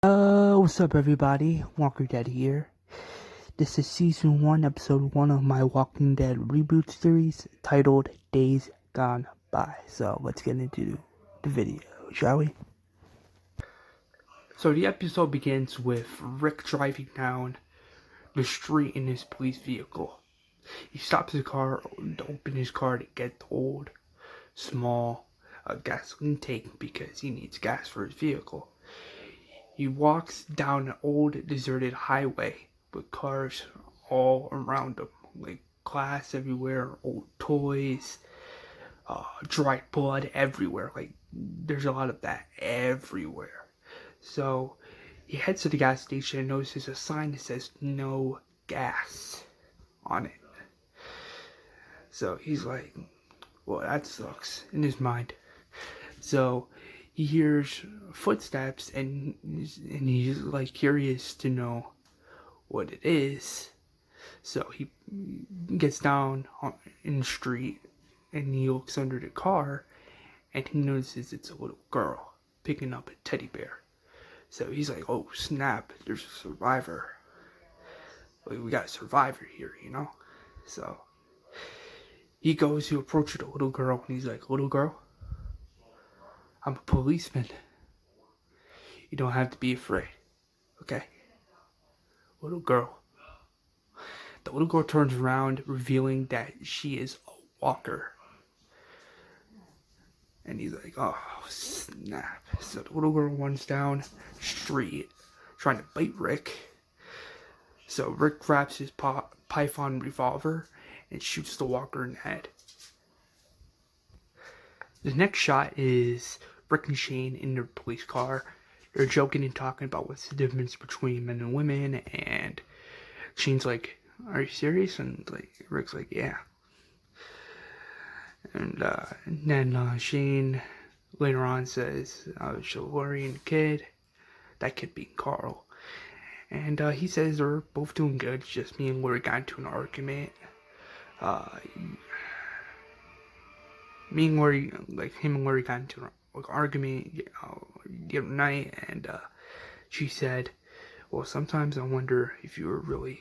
What's up everybody? Walker Dead here. This is Season 1, Episode 1 of my Walking Dead Reboot series titled Days Gone By. So let's get into the video, shall we? So the episode begins with Rick driving down the street in his police vehicle. He stops his car to open his car to get the old, small gasoline tank because he needs gas for his vehicle. He walks down an old deserted highway with cars all around him, like glass everywhere, old toys, dried blood everywhere. Like there's a lot of that everywhere. So he heads to the gas station and notices a sign that says no gas on it. So he's like, well, that sucks in his mind. So he hears footsteps and he's like curious to know what it is. So he gets down in the street and he looks under the car and he notices it's a little girl picking up a teddy bear. So he's like, oh snap, there's a survivor. Like, we got a survivor here, you know? So he goes to approach the little girl and he's like, little girl, I'm a policeman. You don't have to be afraid, okay? Little girl. The little girl turns around, revealing that she is a walker. And he's like, oh, snap. So the little girl runs down the street, trying to bite Rick. So Rick grabs his Python revolver and shoots the walker in the head. The next shot is Rick and Shane in their police car. They're joking and talking about what's the difference between men and women, and Shane's like, are you serious? And like Rick's like, yeah. And then Shane later on says, I was so worrying the kid, that kid being Carl. And he says they're both doing good, it's just me and Lori got into an argument. Me and Lori, like him and Lori got into an argument the other night, and she said, well, sometimes I wonder if you were really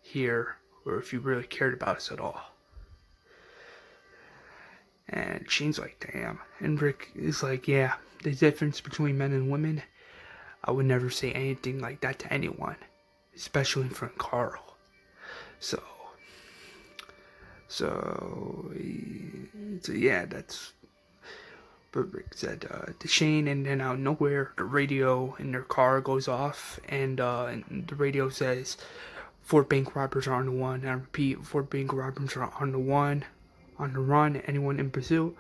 here or if you really cared about us at all. And Shane's like, damn. And Rick is like, yeah, the difference between men and women, I would never say anything like that to anyone, especially in front of Carl. So yeah, that's. But Rick said to Shane, and then out of nowhere, the radio in their car goes off, and the radio says, 4 bank robbers are on the one. And I repeat, 4 bank robbers are on the one, on the run, anyone in pursuit.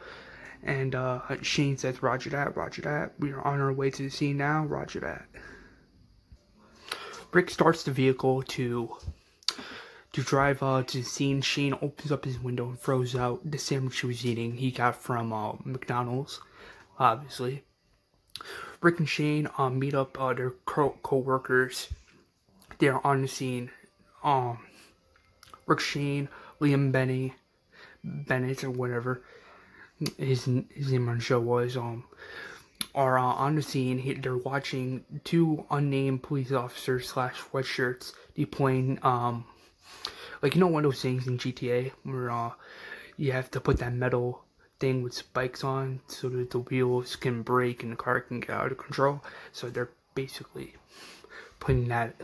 And Shane says, roger that, we are on our way to the scene now, roger that. Rick starts the vehicle to drive to the scene. Shane opens up his window and throws out the sandwich he was eating. He got from McDonald's, obviously. Rick and Shane meet up their co-workers. They're on the scene. Rick, Shane, Liam Bennett or whatever his name on the show was, are on the scene. They're watching 2 unnamed police officers / sweatshirts deploying like, you know, one of those things in GTA where you have to put that metal thing with spikes on so that the wheels can break and the car can get out of control. So they're basically putting that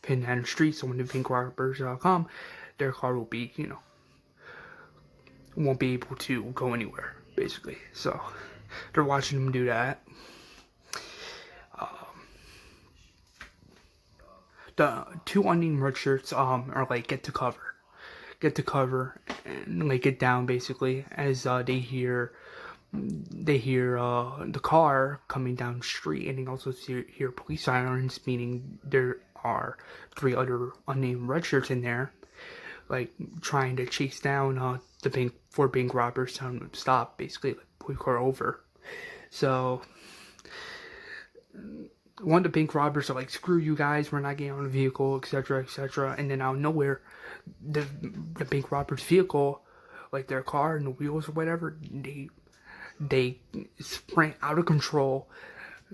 in the street, so when the bank robbers come, their car will be, you know, won't be able to go anywhere, basically. So they're watching them do that. The 2 unnamed red shirts are like, get to cover and like get down, basically, as they hear the car coming down the street, and they also hear police sirens, meaning there are 3 other unnamed red shirts in there, like trying to chase down the 4 bank robbers, telling them to stop, basically, like pull the car over. So one of the bank robbers are like, screw you guys, we're not getting on the vehicle, etc., etc. And then out of nowhere, the bank robber's vehicle, like their car and the wheels or whatever, they sprint out of control,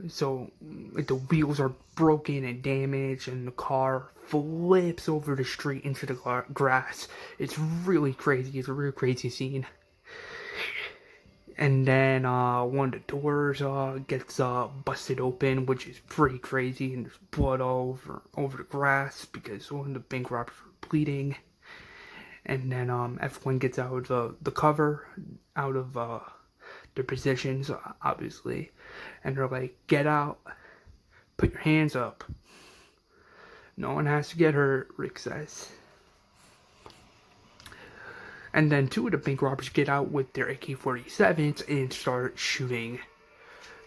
So like, the wheels are broken and damaged, and the car flips over the street into the grass. It's really crazy. It's a real crazy scene. And then one of the doors gets busted open, which is pretty crazy, and there's blood all over the grass because one of the bank robbers were bleeding. And then everyone gets out of the cover, out of their positions, obviously, and they're like, "Get out, put your hands up. No one has to get hurt," Rick says. And then two of the bank robbers get out with their AK-47s and start shooting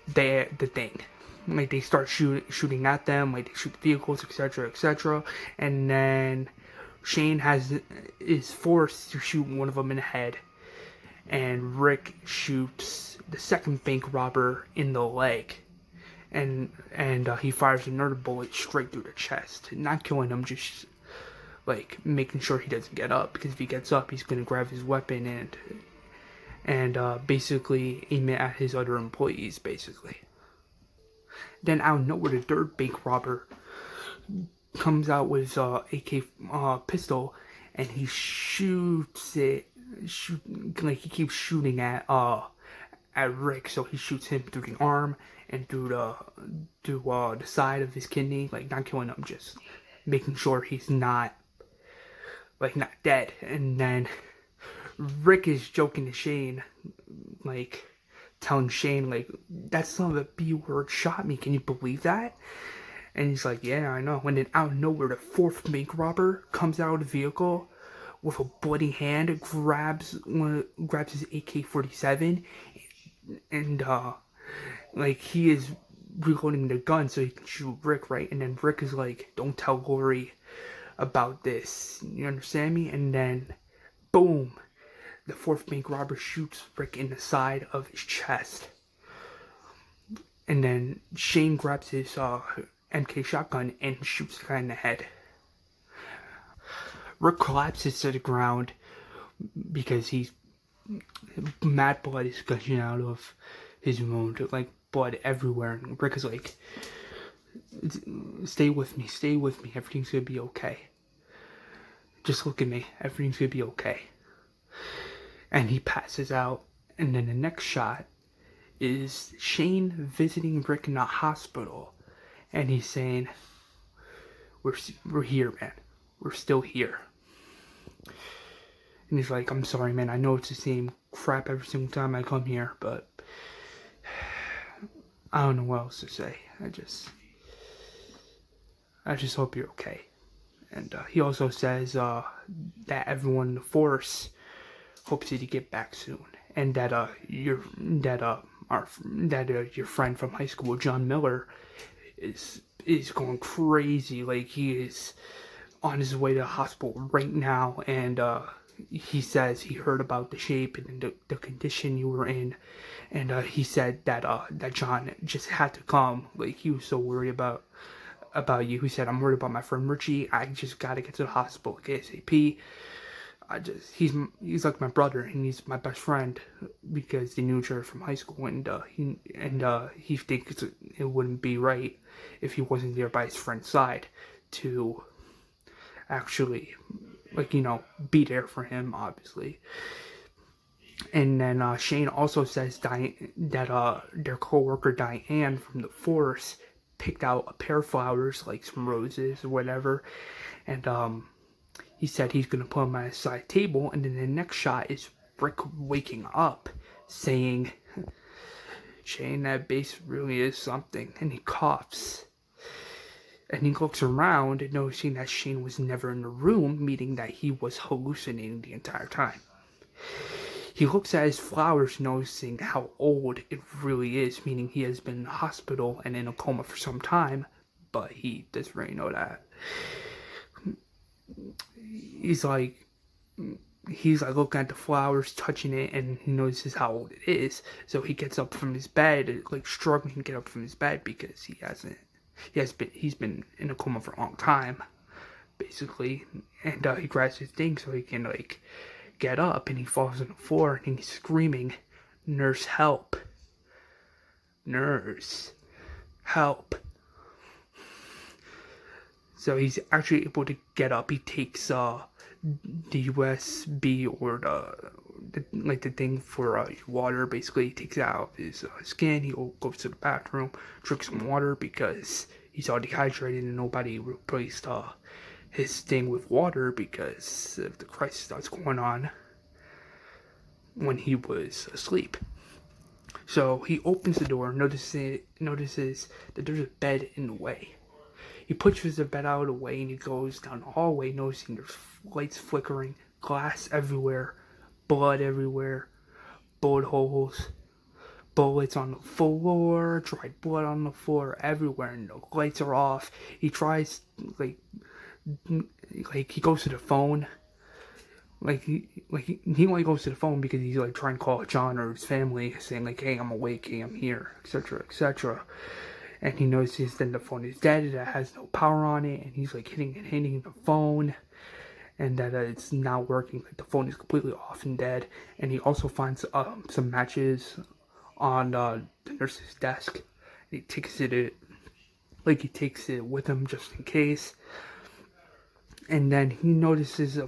the thing. Like, they start shooting at them, like, they shoot the vehicles, etc., etc. And then Shane is forced to shoot one of them in the head. And Rick shoots the second bank robber in the leg. And he fires another bullet straight through the chest. Not killing him, just like making sure he doesn't get up, because if he gets up, he's gonna grab his weapon and basically aim it at his other employees, basically. Then out of nowhere, the third bank robber comes out with his AK pistol, and he shoots it. Like, he keeps shooting at Rick, so he shoots him through the arm and through the side of his kidney, like not killing him, just making sure he's not dead. And then Rick is joking to Shane, like telling Shane, like, "That son of a B-word shot me, can you believe that?" And he's like, "Yeah, I know." And then out of nowhere, the fourth bank robber comes out of the vehicle with a bloody hand, grabs his AK-47, and like, he is reloading the gun so he can shoot Rick, right? And then Rick is like, "Don't tell Lori about this, you understand me?" And then boom, the fourth bank robber shoots Rick in the side of his chest. And then Shane grabs his MK shotgun and shoots the guy in the head. Rick collapses to the ground because mad blood is gushing out of his wound, like blood everywhere. And Rick is like, stay with me, everything's gonna be okay. Just look at me, everything's gonna be okay." And he passes out. And then the next shot is Shane visiting Rick in the hospital, and he's saying, we're here, man. We're still here." And he's like, "I'm sorry, man. I know it's the same crap every single time I come here, but I don't know what else to say. I just hope you're okay." And he also says that everyone in the force hopes that you get back soon, and that your friend from high school, John Miller, is going crazy. Like, he is on his way to the hospital right now, and he says he heard about the shape and the condition you were in, and he said that John just had to come. Like, he was so worried about you. He said, "I'm worried about my friend Richie. I just gotta get to the hospital ASAP. He's like my brother, and he's my best friend," because they knew each other from high school, and he thinks it wouldn't be right if he wasn't there by his friend's side to actually, like, be there for him, obviously. And then Shane also says that their co-worker Diane from the force picked out a pair of flowers, like some roses or whatever, and he said he's gonna put them on his side table. And then the next shot is Rick waking up, saying, "Shane, that bass really is something," and he coughs. And he looks around, noticing that Shane was never in the room, meaning that he was hallucinating the entire time. He looks at his flowers, noticing how old it really is, meaning he has been in the hospital and in a coma for some time, but he doesn't really know that. He's like looking at the flowers, touching it, and he notices how old it is. So he gets up from his bed, like struggling to get up from his bed because he's been in a coma for a long time, basically. And he grabs his thing so he can like get up, and he falls on the floor and he's screaming, "Nurse, help! Nurse!" help. So he's actually able to get up. He takes the USB or the thing for water. Basically, he takes it out of his skin. He goes to the bathroom, drinks some water because he's all dehydrated and nobody replaced his thing with water because of the crisis that's going on when he was asleep. So he opens the door, notices that there's a bed in the way. He pushes the bed out of the way and he goes down the hallway, noticing there's lights flickering, glass everywhere, blood everywhere, bullet holes, bullets on the floor, dried blood on the floor, everywhere, and the lights are off. He tries, like he goes to the phone. He only goes to the phone because he's like trying to call John or his family, saying like, "Hey, I'm awake, hey, I'm here," etc., etc. And he notices then the phone is dead, it has no power on it, and he's like hitting the phone, and that it's not working. Like the phone is completely off and dead. And he also finds some matches on the nurse's desk. And he takes it with him just in case. And then he notices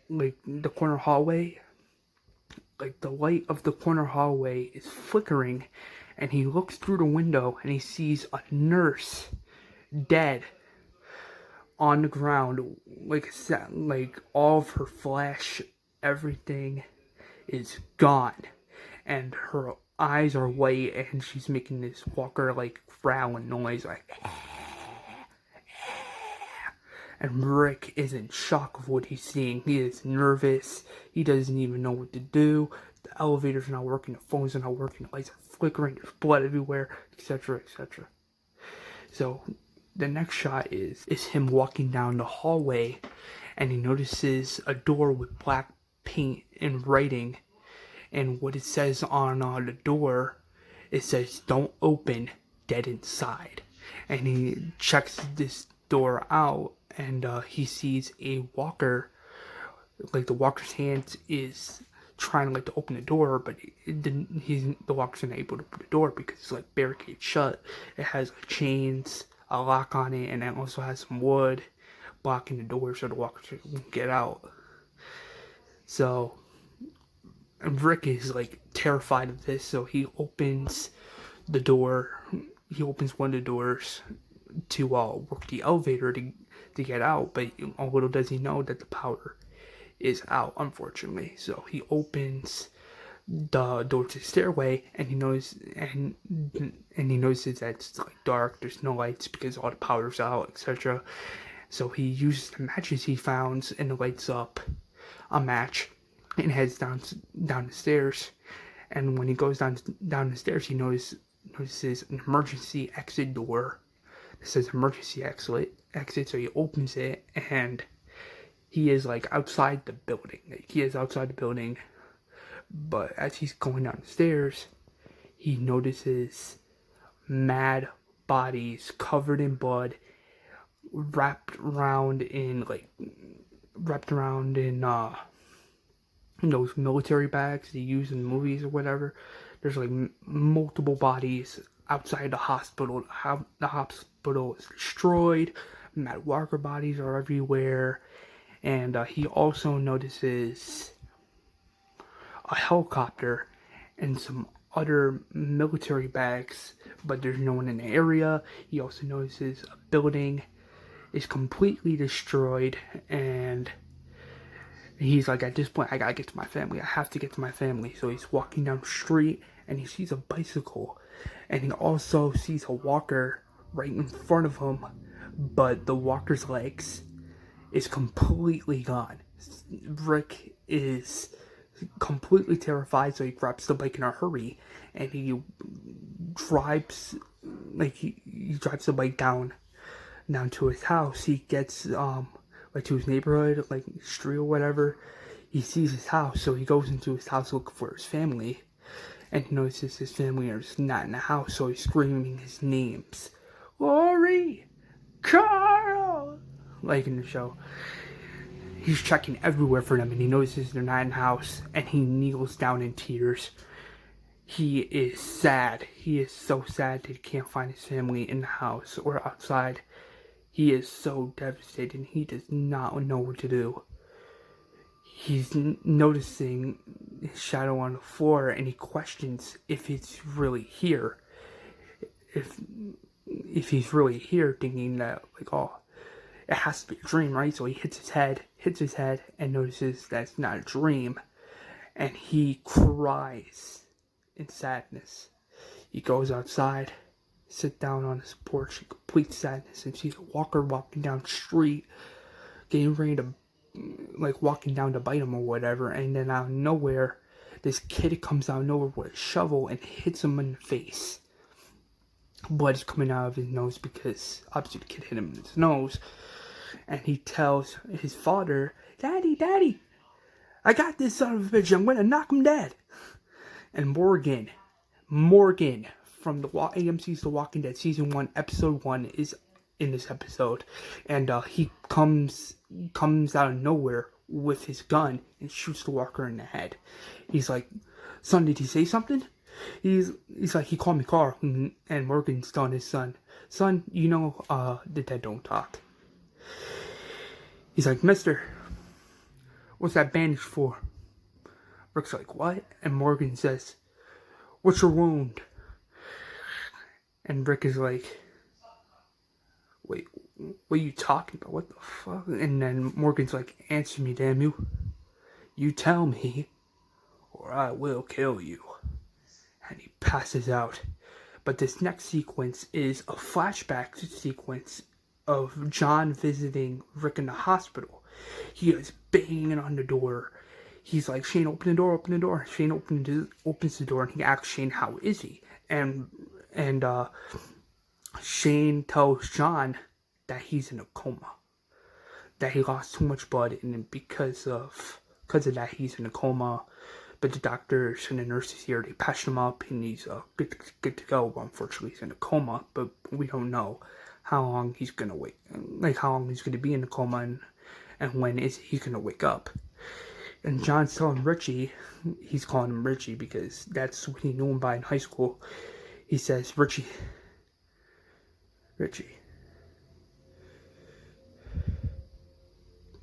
the corner hallway, like the light of the corner hallway is flickering, and he looks through the window and he sees a nurse dead on the ground, like all of her flesh, everything is gone, and her eyes are white, and she's making this walker like growling noise, like. And Rick is in shock of what he's seeing. He is nervous. He doesn't even know what to do. The elevator's not working. The phones are not working. The lights are flickering. There's blood everywhere, etc., etc. So the next shot is him walking down the hallway, and he notices a door with black paint and writing. And what it says on the door, it says, "Don't open, dead inside." And he checks this door out, and he sees a walker. Like the walker's hand is trying to open the door, but the walker's not able to open the door because it's like barricaded shut. It has chains, a lock on it, and it also has some wood blocking the door so the walker won't get out. So, and Rick is like terrified of this, so he opens the door. He opens one of the doors to work the elevator to get out, but little does he know that the power is out, unfortunately. So he opens the door to the stairway, and he notices that it's like dark. There's no lights because all the power's out, etc. So he uses the matches he found and lights up a match and heads down the stairs. And when he goes down the stairs, he notices an emergency exit door. It says emergency exit, so he opens it, and he is like outside the building. But as he's going down the stairs, he notices mad bodies covered in blood, wrapped around in those military bags they use in movies or whatever. There's like multiple bodies outside the hospital. The hospital is destroyed. Matt Walker bodies are everywhere. And he also notices a helicopter and some other military bags, but there's no one in the area. He also notices a building is completely destroyed, and he's like, at this point, I gotta get to my family. I have to get to my family. So he's walking down the street, and he sees a bicycle, and he also sees a walker right in front of him, but the walker's legs is completely gone. Rick is completely terrified, so he grabs the bike in a hurry, and he drives the bike down to his house. He gets to his neighborhood, like street or whatever. He sees his house, so he goes into his house looking for his family, and he notices his family is not in the house, so he's screaming his names, Lori, Carl, like in the show. He's checking everywhere for them, and he notices they're not in the house, and he kneels down in tears. he is sad. He is so sad that he can't find his family in the house or outside. He is so devastated and he does not know what to do. He's noticing his shadow on the floor and he questions if it's really here. If he's really here, thinking that, like, oh, it has to be a dream, right? So he hits his head, and notices that it's not a dream. And he cries in sadness. He goes outside, sits down on his porch in complete sadness, and sees a walker walking down the street, getting ready to, like, walking down to bite him or whatever. And then out of nowhere, this kid comes out of nowhere with a shovel and hits him in the face. Blood is coming out of his nose because obviously the kid hit him in his nose. And he tells his father, Daddy, I got this son of a bitch, I'm gonna knock him dead. And Morgan from the AMC's The Walking Dead Season 1, Episode 1 is in this episode. And he comes out of nowhere with his gun and shoots the walker in the head. He's like, son, did he say something? He's like, he called me Carl. And Morgan's telling his son, you know, the dead don't talk. He's like, mister, what's that bandage for? Rick's like, what? And Morgan says, what's your wound? And Rick is like, wait, what are you talking about? What the fuck? And then Morgan's like, answer me, damn you. You tell me, or I will kill you. And he passes out. But this next sequence is a flashback sequence of John visiting Rick in the hospital. He is banging on the door. He's like, Shane, open the door. Shane opens the door and he asks Shane, how is he? And Shane tells John that he's in a coma. That he lost too much blood, and because of that he's in a coma. But the doctors and the nurses here, they patched him up and he's good to go. But unfortunately, he's in a coma, but we don't know how long he's gonna wait, like how long he's gonna be in the coma, and when is he gonna wake up. And John's telling Richie, he's calling him Richie because that's what he knew him by in high school. He says, Richie,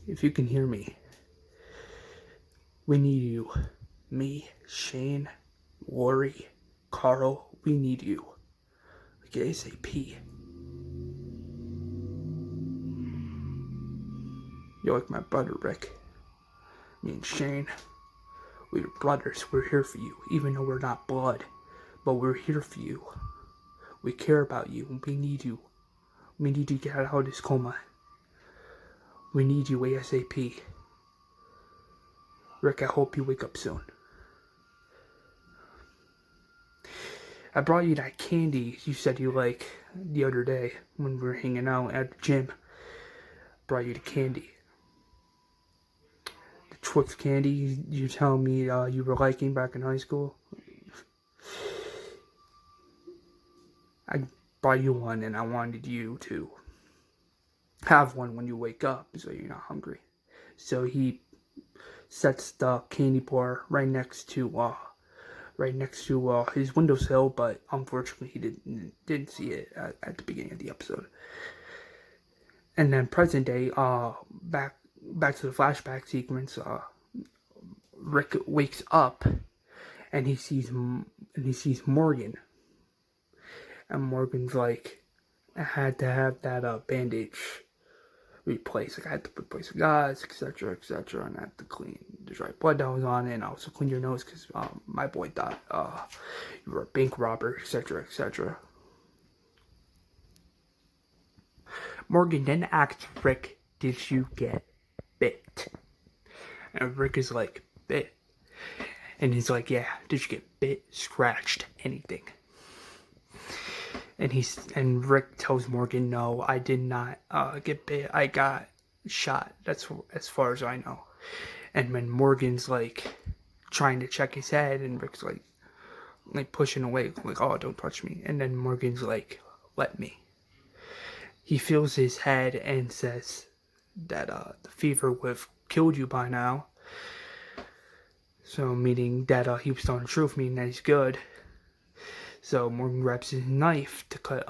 if you can hear me, we need you. Me, Shane, Lori, Carl, we need you. Like ASAP. You're like my brother, Rick. Me and Shane, we're brothers. We're here for you, even though we're not blood. But we're here for you. We care about you. We need you. We need you to get out of this coma. We need you ASAP. Rick, I hope you wake up soon. I brought you that candy you said you like the other day when we were hanging out at the gym. Brought you the candy. The Twix candy you telling me you were liking back in high school. I brought you one and I wanted you to have one when you wake up so you're not hungry. So he sets the candy bar right next to his windowsill, but unfortunately he didn't see it at the beginning of the episode. And then present day, back to the flashback sequence, Rick wakes up and he sees Morgan, and Morgan's like, I had to have that bandage replaced. Like, I had to replace the gauze, etc., and I had to clean the dry blood that was on it, and also clean your nose because my boy thought you were a bank robber, etc. Morgan then asks Rick, did you get bit? And Rick is like, bit? And he's like, yeah, did you get bit, scratched, anything? And Rick tells Morgan, no, I did not get bit. I got shot. That's as far as I know. And when Morgan's like trying to check his head, and Rick's like pushing away, like, oh, don't touch me. And then Morgan's like, let me. He feels his head and says that the fever would have killed you by now. So meaning that he was telling the truth, meaning that he's good. So Morgan grabs his knife to cut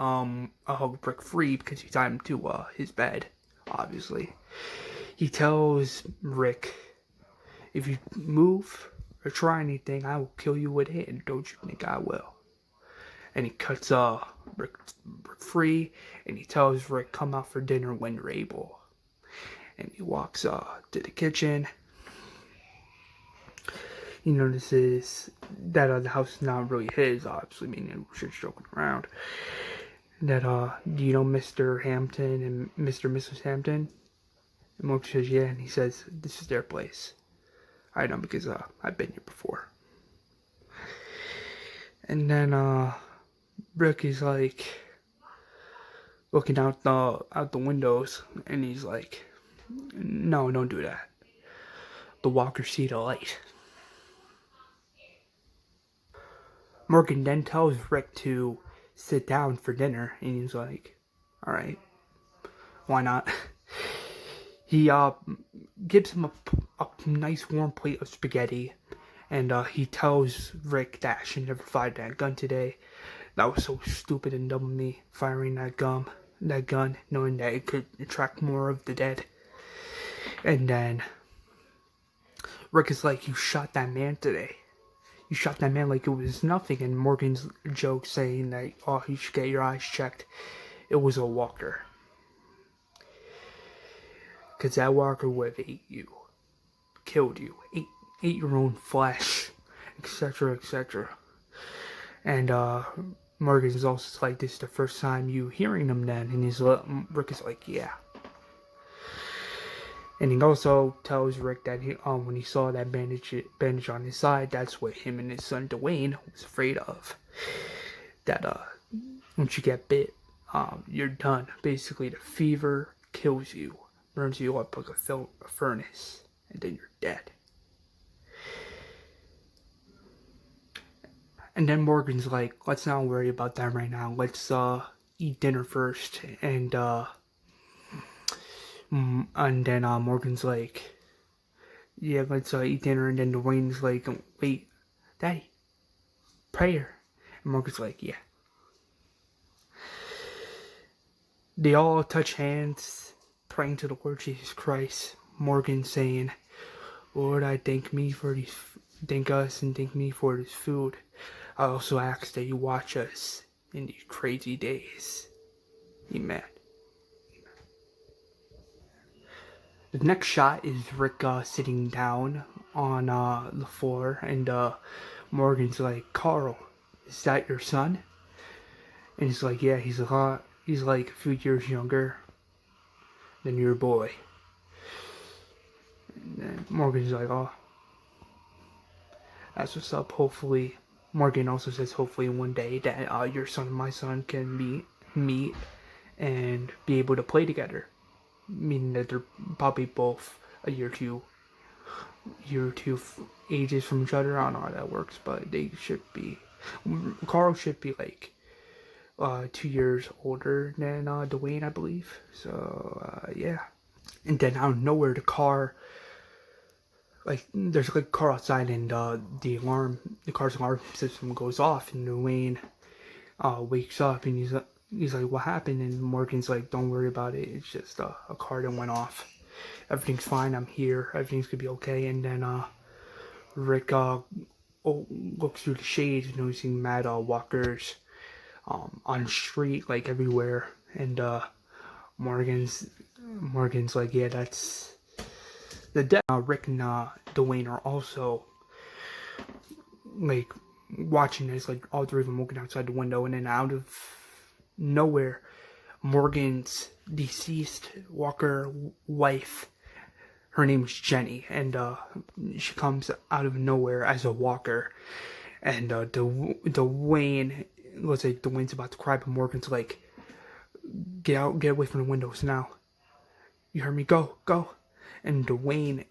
Rick free because he tied him to his bed, obviously. He tells Rick, if you move or try anything, I will kill you with it, and don't you think I will? And he cuts Rick free, and he tells Rick, come out for dinner when you're able. And he walks to the kitchen. He notices that the house is not really his, obviously, meaning shit's joking around. That, do you know Mr. Hampton and Mr. and Mrs. Hampton? And Morgan says, yeah, and he says, this is their place. I know because I've been here before. And then Rick is like looking out the windows, and he's like, no, don't do that. The walkers see the light. Morgan then tells Rick to sit down for dinner, and he's like, alright, why not? He gives him a nice warm plate of spaghetti, and he tells Rick that I should never fire that gun today. That was so stupid and dumb of me, firing that gun, knowing that it could attract more of the dead. And then Rick is like, you shot that man today. You shot that man like it was nothing. And Morgan's joke saying that, oh, you should get your eyes checked. It was a walker. Because that walker would have ate you. Killed you. Ate your own flesh. Etc, etc. And Morgan's also like, this is the first time you hearing him then. And Rick is like, yeah. And he also tells Rick that when he saw that bandage on his side, that's what him and his son Duane was afraid of. That once you get bit, you're done. Basically, the fever kills you, burns you up like a furnace, and then you're dead. And then Morgan's like, let's not worry about that right now. Let's eat dinner first, and then Morgan's like, yeah, let's eat dinner. And then Duane's like, wait, Daddy, prayer. And Morgan's like, yeah. They all touch hands, praying to the Lord Jesus Christ. Morgan saying, Lord, I thank us and thank me for this food. I also ask that you watch us in these crazy days. Amen. The next shot is Rick sitting down on the floor, and Morgan's like, Carl, is that your son? And he's like, yeah, he's like a few years younger than your boy. And then Morgan's like, oh, that's what's up. Hopefully, Morgan also says, hopefully one day that your son and my son can meet and be able to play together. Meaning that they're probably both a year or two ages from each other. I don't know how that works, but they should be. Carl should be like 2 years older than Duane, I believe. So yeah. And then out of nowhere, the there's like a car outside, and the car's alarm system goes off, and Duane wakes up, and he's like, what happened? And Morgan's like, don't worry about it. It's just a car that went off. Everything's fine. I'm here. Everything's gonna be okay. And then Rick looks through the shades, noticing mad walkers on the street, like everywhere. And Morgan's like, yeah, that's the death. Rick and Duane are also like watching this, like all three of them looking outside the window, and then out of nowhere, Morgan's deceased walker wife, her name is Jenny, and she comes out of nowhere as a walker, and Duane looks like Duane's about to cry, but Morgan's like, get away from the windows now. You heard me? Go. And Duane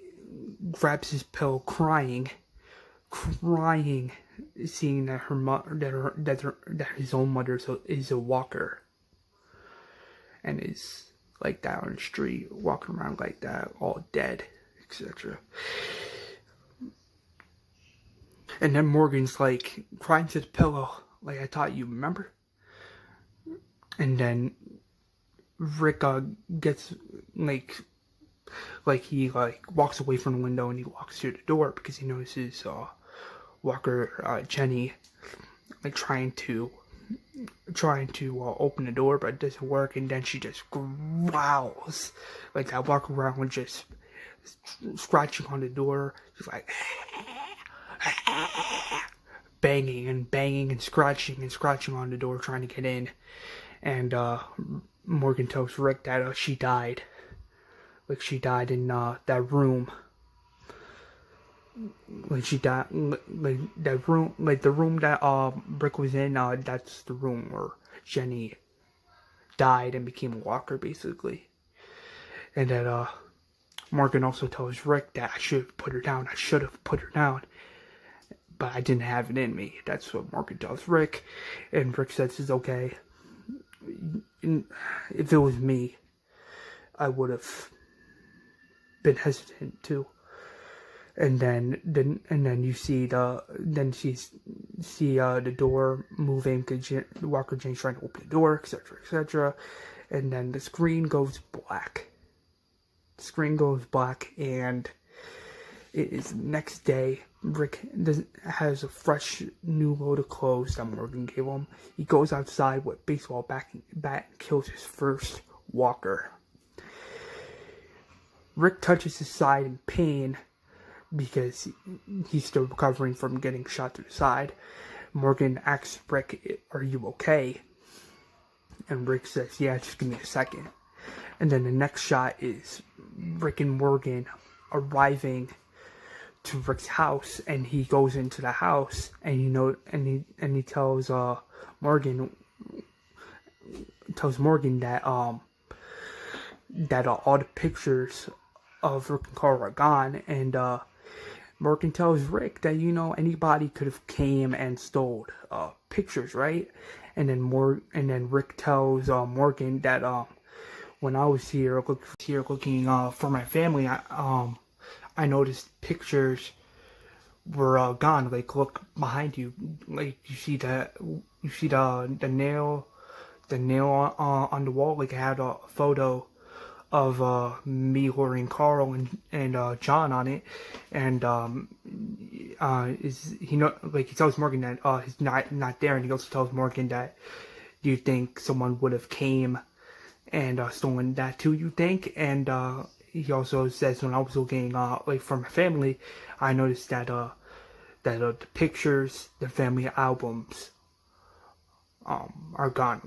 grabs his pillow, crying, seeing that that his own mother is a walker, and is like that on the street, walking around like that, all dead, etc. And then Morgan's like crying to the pillow, like I taught you, remember? And then Rick gets he walks away from the window and he walks through the door because he notices Walker Jenny trying to open the door, but it doesn't work, and then she just growls that Walker around just scratching on the door, just banging and scratching on the door trying to get in. And Morgan tells Rick that she died. She died in that room. She died, that room, the room that Rick was in, that's the room where Jenny died and became a walker, basically. And that Morgan also tells Rick that I should have put her down, but I didn't have it in me. That's what Morgan tells Rick, and Rick says it's okay. If it was me, I would have been hesitant too. And then you see the door moving because Walker Jane's trying to open the door, etc. And then the screen goes black. And it is the next day. Rick has a fresh new load of clothes that Morgan gave him. He goes outside with a baseball bat and kills his first walker. Rick touches his side in pain because he's still recovering from getting shot to the side. Morgan asks Rick, "Are you okay?" And Rick says, "Yeah, just give me a second." And then the next shot is Rick and Morgan arriving to Rick's house, and he goes into the house, and he tells Morgan that all the pictures of Rick and Carl are gone, and Morgan tells Rick that anybody could have came and stole pictures, right? And then Rick tells Morgan that when I was here looking for my family, I noticed pictures were gone. Look behind you. You see the nail on the wall. I had a photo of me, Lori, and Carl and John on it. And he tells Morgan that he's not there, and he also tells Morgan that, do you think someone would have came and stolen that too, you think? And he also says, when I was looking for my family, I noticed that the pictures, the family albums are gone.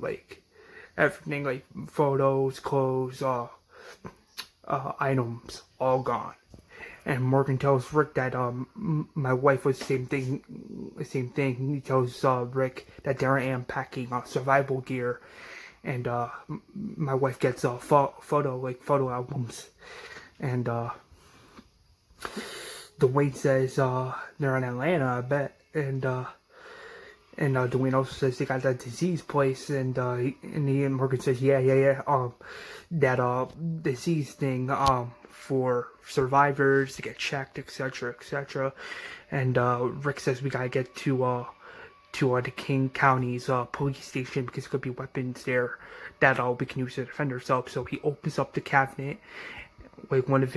Everything, photos, clothes, items, all gone. And Morgan tells Rick that my wife was the same thing. He tells Rick that there I am packing survival gear, and my wife gets photo albums. And Duane says they're in Atlanta, I bet. And Duane also says they got that disease place, and Morgan says yeah, that disease thing for survivors to get checked, etc. And Rick says we gotta get to the King County's police station because there could be weapons there that we can use to defend ourselves. So he opens up the cabinet, one of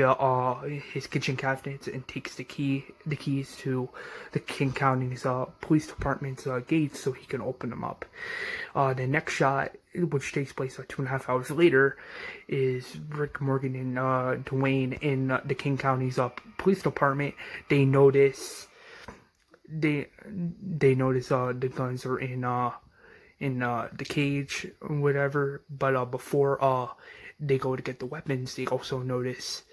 his kitchen cabinets, and takes the keys to the King County's police department's gates so he can open them up. The next shot, which takes place 2.5 hours later, is Rick, Morgan, and Duane in the King County's police department. They notice the guns are in the cage or whatever, but before they go to get the weapons, they also notice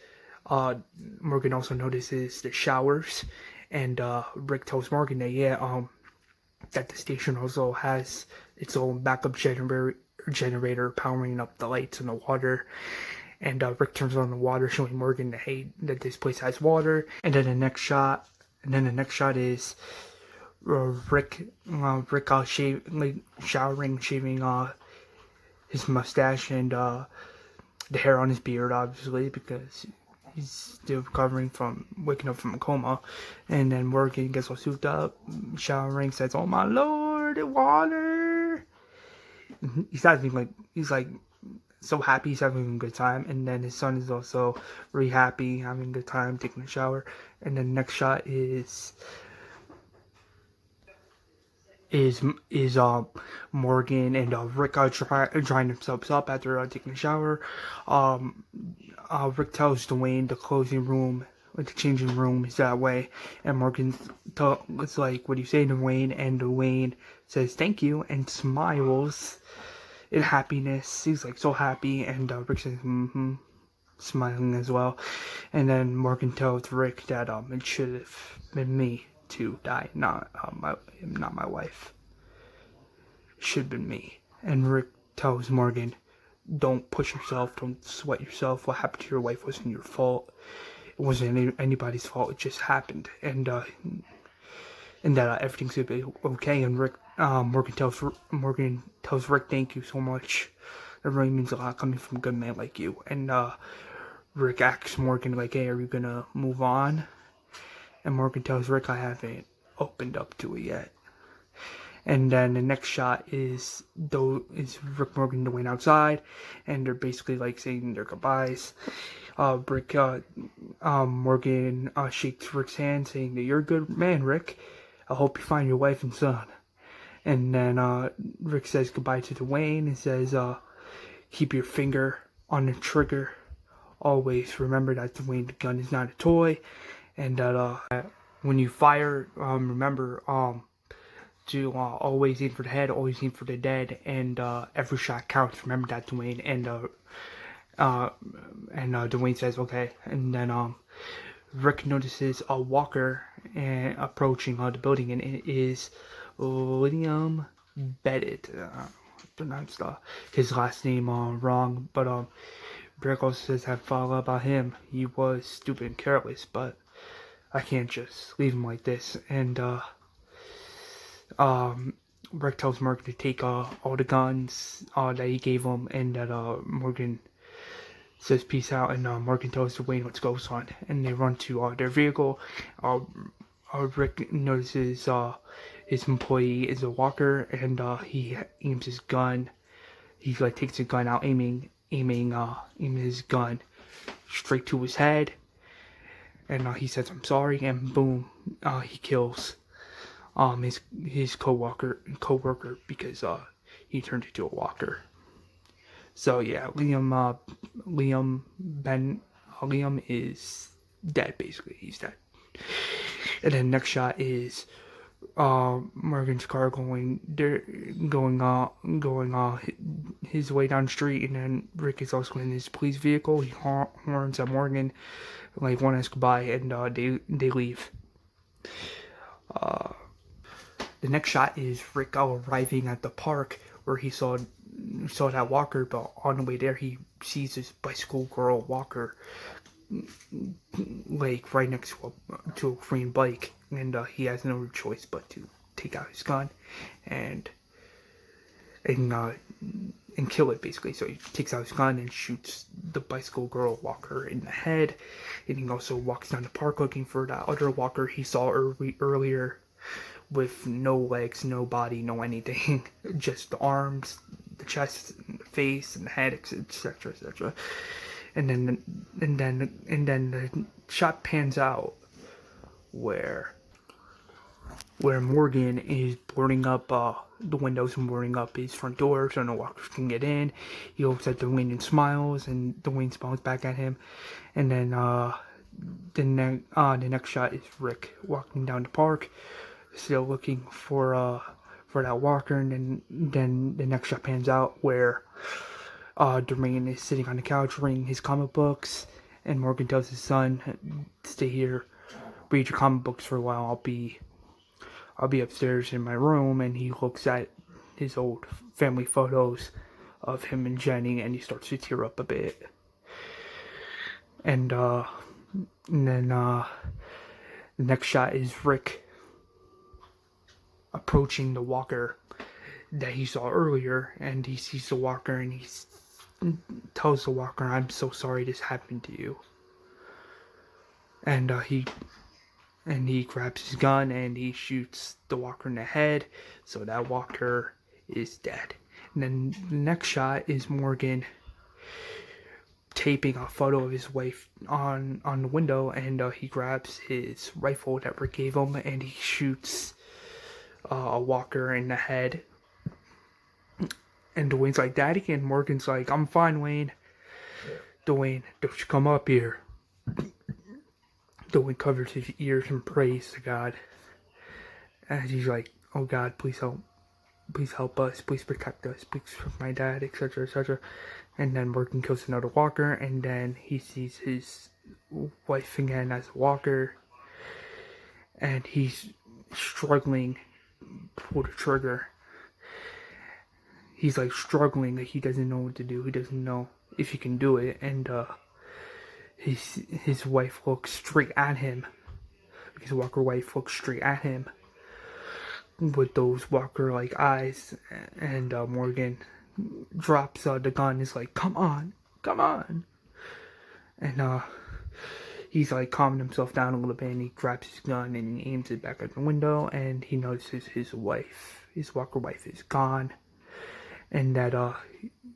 Morgan also notices the showers, and Rick tells Morgan that that the station also has its own backup generator powering up the lights and the water. And Rick turns on the water, showing Morgan that this place has water. And then the next shot is Rick showering, shaving his mustache and the hair on his beard, obviously, because he's still recovering from waking up from a coma. And then Morgan gets all souped up, showering, says, "Oh my Lord!" the water. He's having like, he's like so happy, he's having a good time. And then his son is also really happy, having a good time, taking a shower. And then the next shot is Morgan and Rick drying themselves up after taking a shower. Rick tells Duane the closing room, the changing room is that way, and Morgan it's like, "What do you say, Duane?" And Duane says, "Thank you," and smiles in happiness. He's like so happy, and Rick says, "Mm-hmm," smiling as well. And then Morgan tells Rick that it should have been me to die, not my wife. It should have been me. And Rick tells Morgan, "Don't push yourself, don't sweat yourself. What happened to your wife wasn't your fault. It wasn't anybody's fault. It just happened." And that everything's gonna be okay. And Morgan tells Rick, "Thank you so much. It really means a lot coming from a good man like you." And Rick asks Morgan like, "Hey, are you gonna move on?" And Morgan tells Rick, "I haven't opened up to it yet." And then the next shot is Rick, Morgan, and Duane outside, and they're basically like saying their goodbyes. Morgan shakes Rick's hand, saying that "You're a good man, Rick. I hope you find your wife and son." And then Rick says goodbye to Duane and says, "Keep your finger on the trigger. Always remember that, Duane, the gun is not a toy, and that when you fire, remember to always aim for the head, always aim for the dead, and every shot counts. Remember that, Duane." And Duane says okay. And then Rick notices a walker approaching the building, and it is William Bennett. Pronounced his last name wrong, but Rick also says I thought about him. He was stupid and careless, but I can't just leave him like this. And Rick tells Morgan to take all the guns that he gave him, and that Morgan says peace out, and Morgan tells Duane what goes on, and they run to their vehicle. Rick notices his employee is a walker, and he aims his gun. He like takes his gun out, aiming his gun straight to his head, and he says I'm sorry, and boom, he kills his coworker because he turned into a walker. So yeah, Liam is dead, basically. He's dead. And then next shot is Morgan's car going his way down the street, and then Rick is also in his police vehicle. He horns at Morgan, like one last goodbye, and they leave. The next shot is Rick arriving at the park where he saw that walker, but on the way there he sees this bicycle girl walker like right next to a green bike, and he has no choice but to take out his gun and kill it, basically. So he takes out his gun and shoots the bicycle girl walker in the head, and he also walks down the park looking for that other walker he saw earlier, with no legs, no body, no anything, just the arms, the chest, the face, and the head, etc., etc. And then the shot pans out where Morgan is boarding up the windows and boarding up his front door so no walkers can get in. He looks at Duane and smiles, and Duane smiles back at him. And then the next shot is Rick walking down the park, still looking for that walker. And then the next shot pans out where Duane is sitting on the couch reading his comic books, and Morgan tells his son, "Stay here, read your comic books for a while. I'll be upstairs in my room." And he looks at his old family photos of him and Jenny, and he starts to tear up a bit. And then the next shot is Rick approaching the walker that he saw earlier, and he sees the walker, and he tells the walker, "I'm so sorry this happened to you." And and he grabs his gun and he shoots the walker in the head, so that walker is dead. And then the next shot is Morgan taping a photo of his wife on the window, and he grabs his rifle that Rick gave him and he shoots a walker in the head. And Duane's like, "Daddy," and Morgan's like, "I'm fine, Wayne." "Duane, don't you come up here." Duane covers his ears and prays to God. And he's like, "Oh God, please help. Please help us. Please protect us. Please protect my dad," etc., etc. And then Morgan kills another walker, and then he sees his wife again as a walker. And he's struggling to pull the trigger. He's like struggling, like he doesn't know what to do. He doesn't know if he can do it. And his wife looks straight at him. His walker wife looks straight at him with those walker-like eyes. And Morgan drops the gun. Is like, "Come on, come on." And he's like calming himself down a little bit, and he grabs his gun and he aims it back at the window, and he notices his walker wife is gone. And that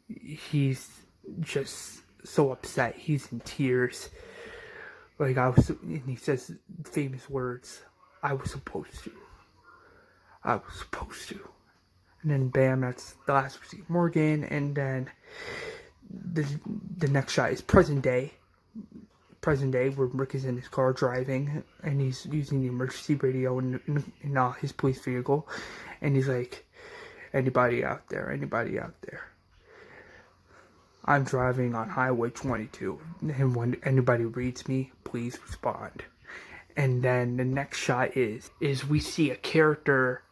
he's just so upset. He's in tears. Like, and he says famous words, "I was supposed to. I was supposed to." And then bam, that's the last we see Morgan. And then the next shot is present day, where Rick is in his car driving, and he's using the emergency radio in his police vehicle, and he's like, "Anybody out there? Anybody out there? I'm driving on Highway 22, and when anybody reads me, please respond." And then the next shot is we see a character,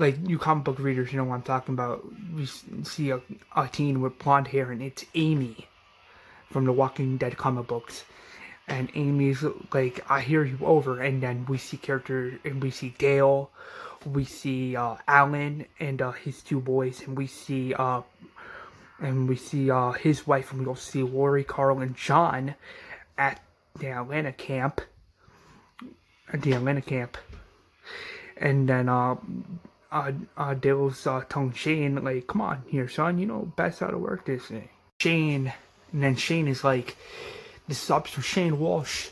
like, you comic book readers, you know what I'm talking about. We see a teen with blonde hair, and it's Amy from the Walking Dead comic books. And Amy's like, "I hear you," over. And then we see characters, and we see Dale, we see Alan and his two boys, and we see his wife, and we also see Lori, Carl, and John at the Atlanta camp. And then Dale's telling Shane, like, "Come on here, son, you know best how to work this thing." And then Shane is like, "This is Officer Shane Walsh.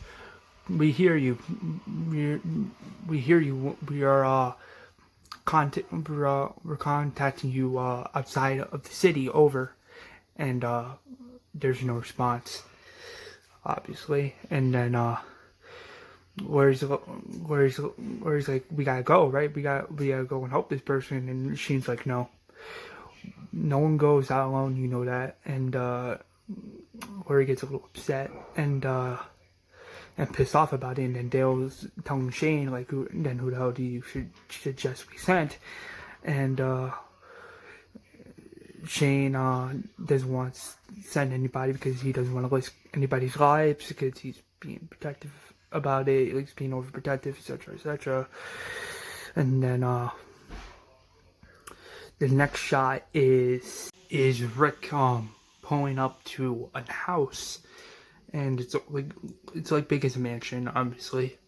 We hear you. We hear you. We're contacting you outside of the city, over." And there's no response, obviously. And then where's like, "We gotta go, right? We gotta go and help this person." And Shane's like, "No one goes out alone, you know that." And Lori gets a little upset and pissed off about it. And then Dale's telling Shane, like, who the hell do you suggest we sent? And Shane doesn't want to send anybody because he doesn't want to risk anybody's lives, because he's being protective about it, he's being overprotective, etc., etc. And then the next shot is Rick pulling up to a house, and it's like big as a mansion, obviously.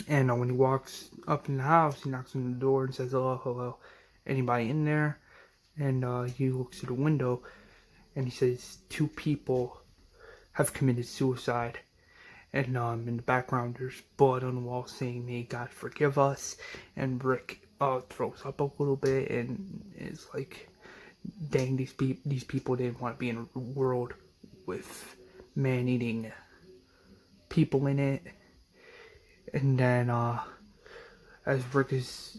And when he walks up in the house, he knocks on the door and says, hello, "Anybody in there?" And he looks through the window, and he says 2 people have committed suicide. And in the background, there's blood on the wall saying, "May God forgive us." And Rick throws up a little bit and is like, "Dang, these people didn't want to be in a world with man-eating people in it." And then as Rick is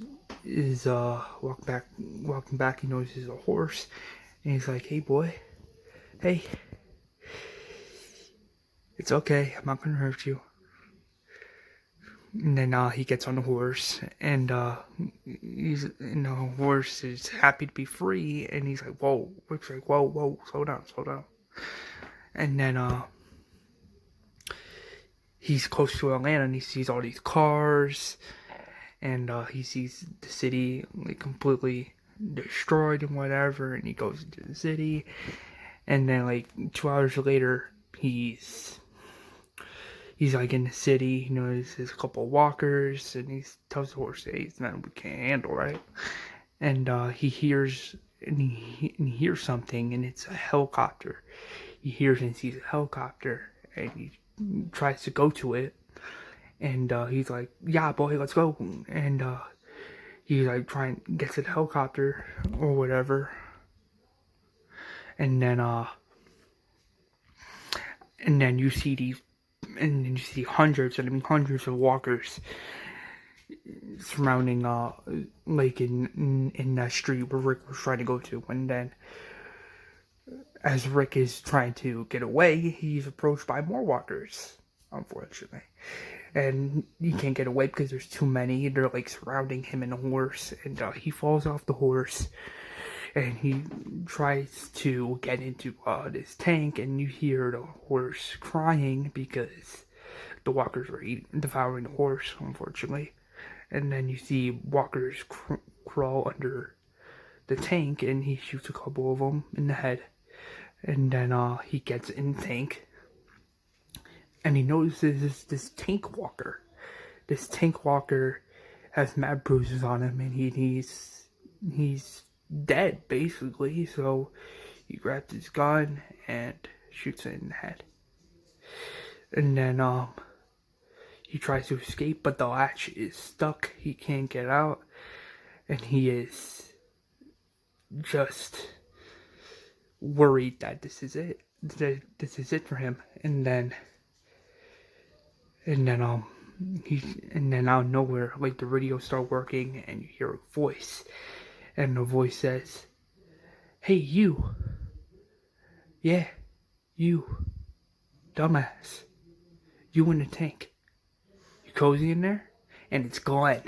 walking back, he notices a horse, and he's like, "Hey, boy, hey, it's okay, I'm not gonna hurt you." And then he gets on the horse, and the horse is happy to be free, and he's like, "Whoa!" Rick's like, "Whoa, slow down." And then he's close to Atlanta, and he sees all these cars, and he sees the city like completely destroyed and whatever, and he goes into the city, and then like 2 hours later, he's he's like in the city, he notices a couple of walkers, and he tells the horse, hey, it's nothing we can't handle, right? And he hears something, and it's a helicopter. He hears and sees a helicopter, and he tries to go to it, and he's like, yeah, boy, let's go. And he like gets to the helicopter or whatever, and then you see hundreds of walkers surrounding like in that street where Rick was trying to go to. And then as Rick is trying to get away, he's approached by more walkers, unfortunately. And he can't get away because there's too many. They're like surrounding him and the horse, and he falls off the horse, and he tries to get into this tank, and you hear the horse crying because the walkers were devouring the horse, unfortunately. And then you see walkers crawl under the tank, and he shoots a couple of them in the head. And then he gets in the tank, and he notices this tank walker. This tank walker has mad bruises on him, and he's dead, basically. So he grabs his gun and shoots it in the head. And then he tries to escape, but the latch is stuck. He can't get out, and he is just worried that this is it. This is it for him. And then out of nowhere, like, the radio start working, and you hear a voice, and the voice says, "Hey, you. Yeah, you, dumbass. You in the tank. You cozy in there?" And it's Glenn.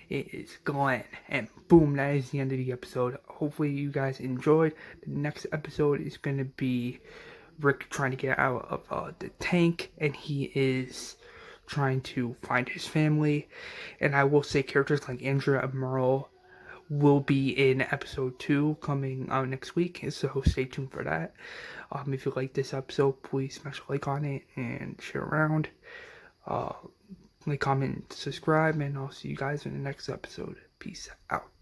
It is Glenn. And boom, that is the end of the episode. Hopefully you guys enjoyed. The next episode is going to be Rick trying to get out of the tank, and he is trying to find his family. And I will say characters like Andrea and Merle will be in episode 2 coming out next week, so stay tuned for that. If you like this episode, please smash a like on it and share around. Like, comment, subscribe, and I'll see you guys in the next episode. Peace out.